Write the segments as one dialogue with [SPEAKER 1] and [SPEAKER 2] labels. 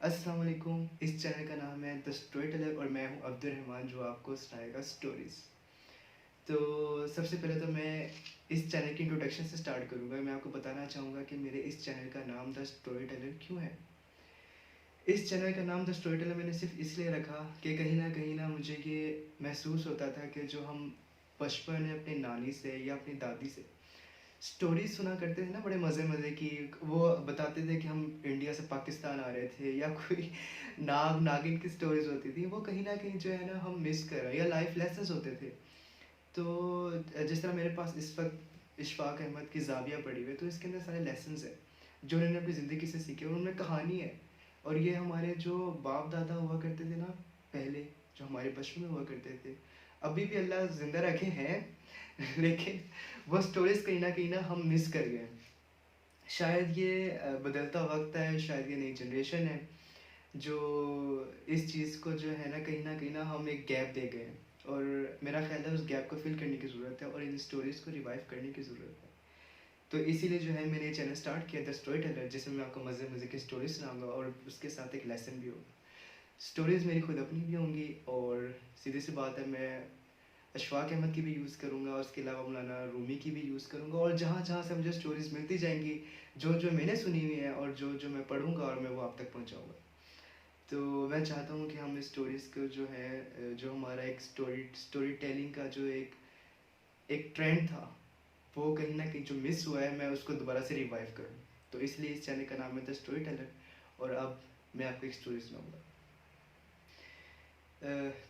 [SPEAKER 1] अस्सलाम वालेकुम। इस चैनल का नाम है द स्टोरी टेलर और मैं हूं अब्दुल रहमान जो आपको सुनाएगा स्टोरीज़। तो सबसे पहले तो मैं इस चैनल की इंट्रोडक्शन से स्टार्ट करूंगा। मैं आपको बताना चाहूँगा कि मेरे इस चैनल का नाम द स्टोरी टेलर क्यों है। इस चैनल का नाम द स्टोरी टेलर मैंने सिर्फ इसलिए रखा कि कहीं ना मुझे ये महसूस होता था कि जो हम बचपन में अपनी नानी से या अपनी दादी से स्टोरीज सुना करते थे ना, बड़े मज़े मज़े की। वो बताते थे कि हम इंडिया से पाकिस्तान आ रहे थे या कोई नागिन की स्टोरीज होती थी, वो कहीं ना कहीं जो है ना हम मिस कर रहे हैं, या लाइफ लेसन्स होते थे। तो जिस तरह मेरे पास इस वक्त इशफाक अहमद की जाविया पड़ी हुई है, तो इसके अंदर सारे लेसन्स हैं जो उन्होंने अपनी ज़िंदगी से सीखे, और उनमें कहानी है। और ये हमारे जो बाप दादा हुआ करते थे ना पहले, जो हमारे बचपन में हुआ करते थे, अभी भी अल्लाह ज़िंदा रखे हैं लेकिन वो स्टोरीज कहीं ना हम मिस कर गए। शायद ये बदलता वक्त है, शायद ये नई जनरेशन है जो इस चीज़ को जो है ना कहीं ना हम एक गैप दे गए हैं। और मेरा ख्याल है उस गैप को फिल करने की ज़रूरत है और इन स्टोरीज़ को रिवाइव करने की ज़रूरत है। तो इसीलिए जो है मैंने ये चैनल स्टार्ट किया द स्टोरी टेलर, जिसमें मैं आपको मज़े मज़े की स्टोरी सुनाऊंगा और उसके साथ एक लेसन भी होगा। स्टोरीज़ मेरी खुद अपनी भी होंगी, और सीधी सी बात है, मैं अशफाक अहमद की भी यूज़ करूँगा, और उसके अलावा मौलाना रूमी की भी यूज़ करूँगा। और जहाँ जहाँ से मुझे स्टोरीज़ मिलती जाएंगी, जो जो मैंने सुनी हुई है और जो जो मैं पढ़ूँगा, और मैं वो आप तक पहुँचाऊँगा। तो मैं चाहता हूँ कि हम इस स्टोरीज़ को जो है, जो हमारा एक स्टोरी टेलिंग का जो एक एक ट्रेंड था, वो कहीं ना कहीं जो मिस हुआ है, मैं उसको दोबारा से रिवाइव करूँ। तो इसलिए इस चैनल का नाम है द स्टोरी टेलर। और अब मैं आपको एक स्टोरी सुनाऊँगा।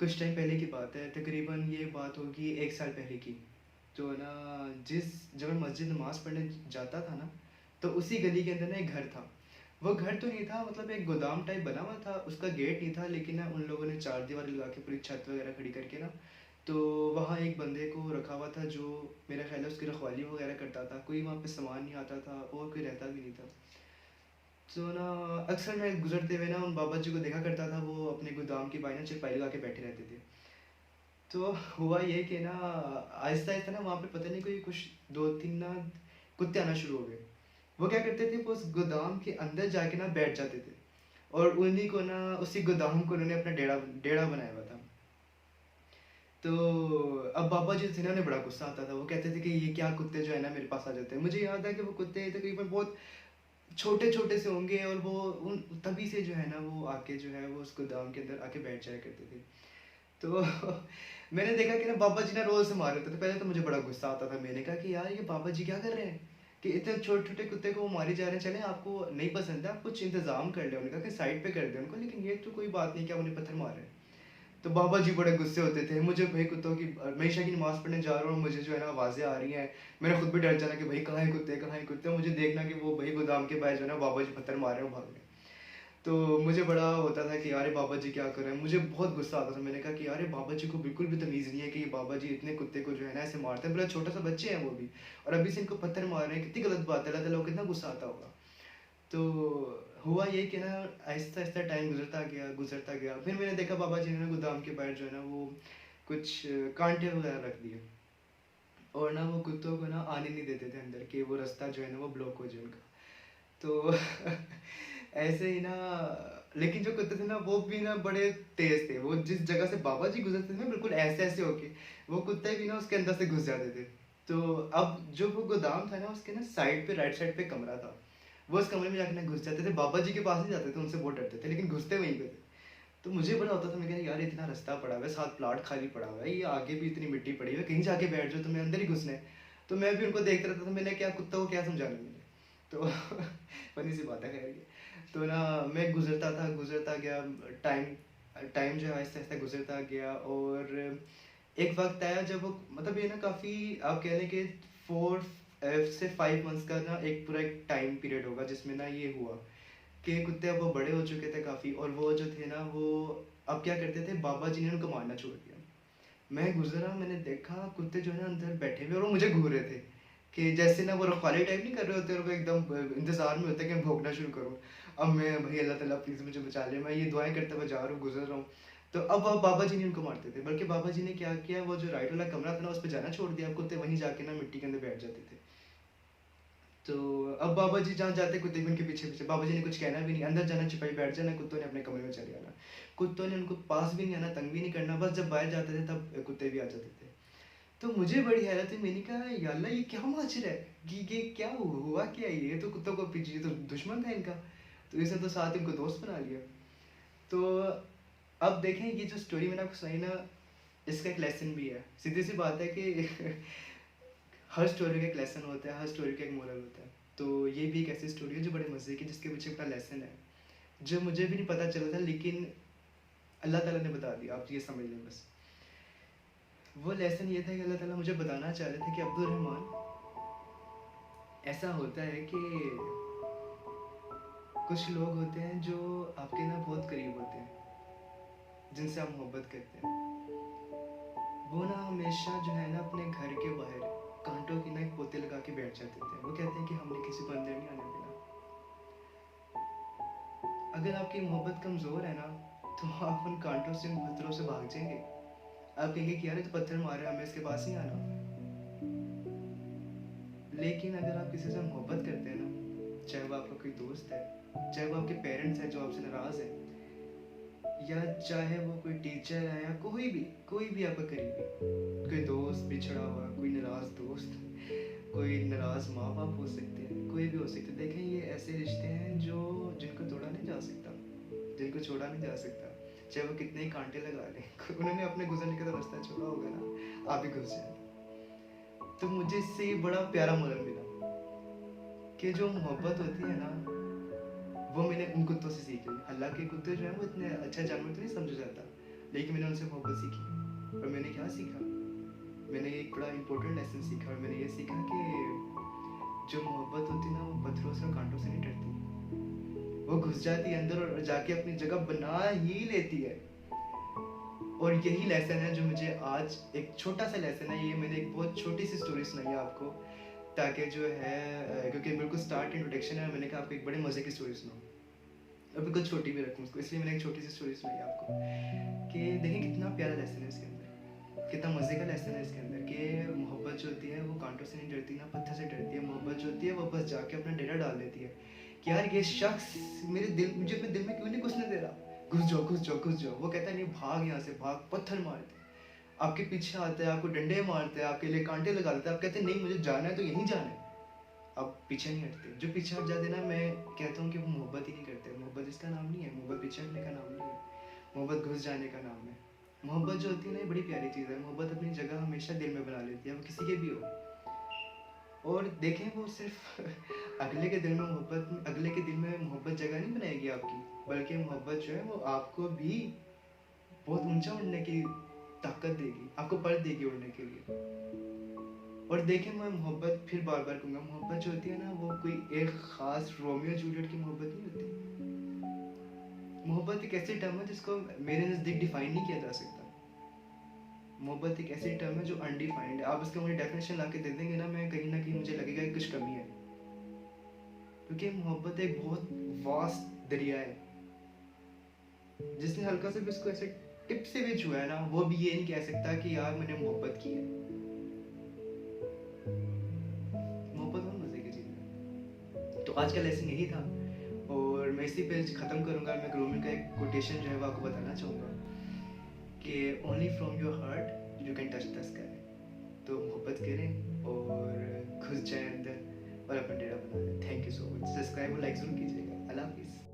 [SPEAKER 1] कुछ टाइम पहले की बात है, तकरीबन ये बात होगी 1 साल पहले की। तो ना, जब मैं मस्जिद नमाज़ पढ़ने जाता था ना, तो उसी गली के अंदर ना एक घर था। वो घर तो नहीं था, मतलब एक गोदाम टाइप बना हुआ था, उसका गेट नहीं था, लेकिन ना उन लोगों ने चार दीवारी लगा के पूरी छत वगैरह खड़ी करके ना, तो वहाँ एक बंदे को रखा हुआ था जो मेरा ख्याल है उसकी रखवाली वगैरह करता था। कोई वहाँ पे सामान नहीं आता था और कोई रहता भी नहीं था। तो ना, अक्सर मैं गुजरते हुए ना उन बाबा जी को देखा करता था, वो अपने गोदाम की बाई ना चारपाई लगा के बैठे रहते थे। तो हुआ ये कि ना, आहिस्ता आहिस्ता ना वहाँ पे पता नहीं कोई कुछ दो तीन ना कुत्ते आना शुरू हो गए। वो क्या करते थे, वो उस गोदाम के अंदर जाके ना बैठ जाते थे, और उन्हीं को ना, उसी गोदाम को उन्होंने अपना डेरा डेरा बनाया हुआ था। तो अब बाबा जी थे ना, उन्हें बड़ा गुस्सा आता था। वो कहते थे कि ये क्या कुत्ते जो है ना मेरे पास आ जाते हैं। मुझे याद है कि वो कुत्ते तकरीबन बहुत छोटे छोटे से होंगे, और वो उन तभी से जो है ना वो आके जो है वो उस गोदाम के अंदर आके बैठ जाया करते थे। तो मैंने देखा कि ना बाबा जी ना रोज से मार रहे थे। तो पहले तो मुझे बड़ा गुस्सा आता था। मैंने कहा कि यार ये बाबा जी क्या कर रहे हैं कि इतने छोटे छोटे कुत्ते को वो मारे जा रहे हैं। चले, आपको नहीं पसंद है, आप कुछ इंतजाम कर ले, उन्होंने कहा कि साइड पे कर दे उनको, लेकिन ये तो कोई बात नहीं, क्या उन्हें पत्थर मार रहे हैं। तो बाबा जी बड़े गुस्से होते थे। मुझे भाई कुत्तों की, मैं ईशा की नमाज़ पढ़ने जा रहा हूँ और मुझे जो है ना आवाज़ें आ रही हैं, मैंने खुद भी डर जाना कि भाई कहाँ है कुत्ते, कहाँ है कुत्ते। मुझे देखना कि वो भाई गोदाम के बाहर जो है ना बाबा जी पत्थर मार रहे हैं, भाग रहे हैं। तो मुझे बड़ा होता था कि यार ये बाबा जी क्या कर रहे हैं। मुझे बहुत गुस्सा आता था। मैंने कहा कि यार ये बाबा जी को बिल्कुल भी तमीज़ नहीं है कि ये बाबा जी इतने कुत्ते को जो है ना ऐसे मारते हैं। बड़ा छोटा सा बच्चे हैं वो भी, और अभी से इनको पत्थर मार रहे हैं। कितनी गलत बात है, अल्लाह ताला को कितना गुस्सा आता होगा। तो हुआ ये कि ना, आहिस्ता आहिस्ता टाइम गुजरता गया। फिर मैंने देखा बाबा जी ने ना गोदाम के बाहर जो है ना वो कुछ कांटे वगैरह रख दिए, और ना वो कुत्तों को ना आने नहीं देते थे अंदर, कि वो रास्ता जो है ना वो ब्लॉक हो जाए उनका। तो ऐसे ही ना, लेकिन जो कुत्ते थे ना वो भी ना बड़े तेज थे। वो जिस जगह से बाबा जी गुजरते थे ना, बिल्कुल ऐसे ऐसे होके वो कुत्ते भी ना उसके अंदर से घुस जाते थे। तो अब जो वो गोदाम था ना, उसके ना साइड पे, राइट साइड पे कमरा था। वो उस कमरे में जाके ना घुस जाते थे। बाबा जी के पास नहीं जाते थे, उनसे बहुत डरते थे, लेकिन घुसते वहीं पे थे। तो मुझे बड़ा होता था, मैं कह यार इतना रास्ता पड़ा हुआ है, 7 प्लाट खाली पड़ा हुआ है, ये आगे भी इतनी मिट्टी पड़ी हुई है, कहीं जाके बैठ जाओ, तुम्हें अंदर ही घुसना है। तो मैं भी उनको देखता रहता था। मैंने क्या, कुत्ता को क्या समझाना मैंने। तो फनी सी बात है खैर ये। तो ना, मैं गुजरता गया टाइम। टाइम जो है आहिस्ता आहिस्ता गुजरता गया, और एक वक्त आया जब वो, मतलब ये ना काफ़ी, आप कह लें कि 4 से 5 मंथ्स का ना एक पूरा एक टाइम पीरियड होगा जिसमें ना ये हुआ कि कुत्ते अब वो बड़े हो चुके थे काफ़ी, और वो जो थे ना वो अब क्या करते थे, बाबा जी ने उनको मारना छोड़ दिया। मैं गुजरा, मैंने देखा कुत्ते जो है ना अंदर बैठे हुए, और वो मुझे घूर रहे थे, कि जैसे ना वो रखवाली टाइप नहीं कर रहे होते, और वो एकदम इंतजार में होता है कि मैं भौंकना शुरू करूँ। अब मैं, भाई अल्लाह ताला प्लीज़ मुझे बचा ले, मैं ये दुआएं करते हुए जा रहा हूँ, गुजर रहा हूँ। तो अब बाबा जी नहीं उनको मारते थे, बल्कि बाबा जी ने क्या किया, वो जो राइट वाला कमरा था ना उस पर जाना छोड़ दिया। अब कुत्ते वहीं जाके ना मिट्टी के अंदर बैठ जाते थे। तो अब बाबा जी जहाँ जाते कुत्ते भी उनके पीछे पीछे, बाबा जी ने कुछ कहना भी नहीं, अंदर जाना, छिपाई बैठ जाना, कुत्तों ने अपने कमरे में चले जाना। कुत्तों ने उनको पास भी नहीं आना, तंग भी नहीं करना, बस जब बाहर जाते थे तब कुत्ते भी आ जाते थे। तो मुझे बड़ी हैरत हुई, मैंने कहा या अल्लाह ये क्या माजरा है, कि ये क्या हुआ क्या, ये तो कुत्तों को पीछे, ये तो दुश्मन था इनका, तो इसने तो साथ इनको दोस्त बना लिया। तो अब देखें ये जो स्टोरी मैंने आपको सुनाई ना, इसका एक लेसन भी है। सीधी सी बात है कि हर स्टोरी का एक लेसन होता है, हर स्टोरी का एक मोरल होता है। तो ये भी एक ऐसी स्टोरी है जो बड़े मज़े की, जिसके पीछे अपना लेसन है, जो मुझे भी नहीं पता चला था, लेकिन अल्लाह ताला ने बता दिया, आप ये समझ लें बस। वो लेसन ये था कि अल्लाह ताला मुझे बताना चाह रहे थे कि अब्दुल रहमान, ऐसा होता है कि कुछ लोग होते हैं जो आपके ना बहुत करीब होते हैं, जिनसे आप मोहब्बत करते हैं, वो ना हमेशा जो है ना अपने घर के बाहर कांटों की ना एक पोते लगा के बैठ जाते थे। वो कहते हैं कि हमने किसी को अंदर नहीं आने देना। अगर आपकी मोहब्बत कमज़ोर है ना, तो आप उन कांटों से, उन पत्थरों से भाग जाएंगे। आप कहेंगे कि यार ये तो पत्थर मार रहे हैं, हमें इसके पास नहीं आना। लेकिन अगर आप किसी से मोहब्बत करते हैं ना, चाहे वो आपका कोई दोस्त है, चाहे वो आपके पेरेंट्स हैं जो आपसे नाराज़ है, या चाहे वो कोई टीचर है, या कोई भी आपका करीबी, कोई दोस्त बिछड़ा हुआ, कोई नाराज़ दोस्त, कोई नाराज़ माँ बाप हो सकते हैं, कोई भी हो सकते हैं। देखें ये ऐसे रिश्ते हैं जो, जिनको तोड़ा नहीं जा सकता, जिनको छोड़ा नहीं जा सकता, चाहे वो कितने ही कांटे लगा लें। उन्होंने अपने गुजरने का तो रास्ता छोड़ा होगा ना, आप ही घुस जाए। तो मुझे इससे ये बड़ा प्यारा मोरल मिला कि जो मोहब्बत होती है ना, वो मैंने उन कुत्तों से सीखी। हालांकि कुत्ते जो हैं वो इतने अच्छा जानवर तो नहीं समझा जाता, लेकिन मैंने उनसे मोहब्बत सीखी। और मैंने क्या सीखा, मैंने एक बड़ा इंपॉर्टेंट लेसन सीखा, और मैंने ये सीखा कि जो मोहब्बत होती है ना, वो पत्थरों से और कांटों से नहीं डरती। वो घुस जाती है अंदर और जाके अपनी जगह बना ही लेती है। और यही लेसन है जो मुझे आज, एक छोटा सा लेसन है ये, मैंने एक बहुत छोटी सी स्टोरी सुनाई है आपको, ताकि जो है, क्योंकि बिल्कुल स्टार्ट इंट्रोडक्शन है, मैंने कहा आपको एक बड़े मज़े की स्टोरी सुनाऊं, और बिल्कुल छोटी भी रखूँ उसको, इसलिए मैंने एक छोटी सी स्टोरी सुनाई आपको कि देखिए कितना प्यारा लेसन है इसके अंदर, कितना मज़े का लेसन है इसके अंदर, कि मोहब्बत जो होती है वो कांटों से नहीं डरती, ना पत्थर से डरती है। मोहब्बत जो होती है वो बस जाके अपना डेरा डाल देती है कि यार ये शख्स मुझे अपने दिल में क्यों नहीं घुसने दे रहा, घुस जाओ घुस जाओ घुस जाओ। वो कहता है नहीं, भाग यहाँ से भाग, पत्थर मारते आपके पीछे आते हैं, आपको डंडे मारते हैं, आपके लिए कांटे लगा देते हैं, आप कहते हैं नहीं मुझे जाना है तो यहीं जाना है, आप पीछे नहीं हटते। जो पीछे हट जाते ना, मैं कहता हूँ कि वो मोहब्बत ही नहीं करते। मोहब्बत इसका नाम नहीं है, मोहब्बत पीछे हटने का नाम नहीं है, मोहब्बत घुस जाने का नाम है। मोहब्बत जो होती है ना, ये बड़ी प्यारी चीज़ है। मोहब्बत अपनी जगह हमेशा दिल में बना लेती है, वो किसी के भी हो। और देखें वो सिर्फ अगले के दिल में मोहब्बत, अगले के दिल में मोहब्बत जगह नहीं बनाएगी आपकी, बल्कि मोहब्बत जो है वो आपको भी बहुत ऊंचा उड़ने की ताकत देगी, आपको पर देगी उड़ने के लिए। और देखें मैं मोहब्बत फिर बार बार कहूँगा, मोहब्बत जो होती है ना, वो कोई एक ख़ास रोमियो जूलियट की मोहब्बत नहीं होती। मोहब्बत एक ऐसी टर्म है जिसको मेरे नज़दीक डिफाइन नहीं किया जा सकता। मोहब्बत एक ऐसी टर्म है जो अनडिफाइंड है। आप इसका मुझे डेफिनेशन ला के दे देंगे ना, मैं कहीं ना कहीं मुझे लगेगा कि कुछ कमी है, क्योंकि मोहब्बत एक बहुत वास्ट दरिया है। जिसने हल्का से भी उसको ऐसे टिप से भी छुआ है ना, वो भी ये नहीं कह सकता कि यार मैंने मोहब्बत की है। मोहब्बत बहुत मजे की चीज़ है। तो आज का लेसन यही था, और मैं इसी पे ख़त्म करूँगा। मैं ग्रोमिंग का एक कोटेशन जो है वो आपको बताना चाहूँगा कि only from your heart you can touch the sky. तो मोहब्बत करें और घुस जाए अंदर और अपना डेरा बना लें। Thank you so much. Subscribe और लाइक ज़रूर कीजिएगा। अल्लाह हाफिज़।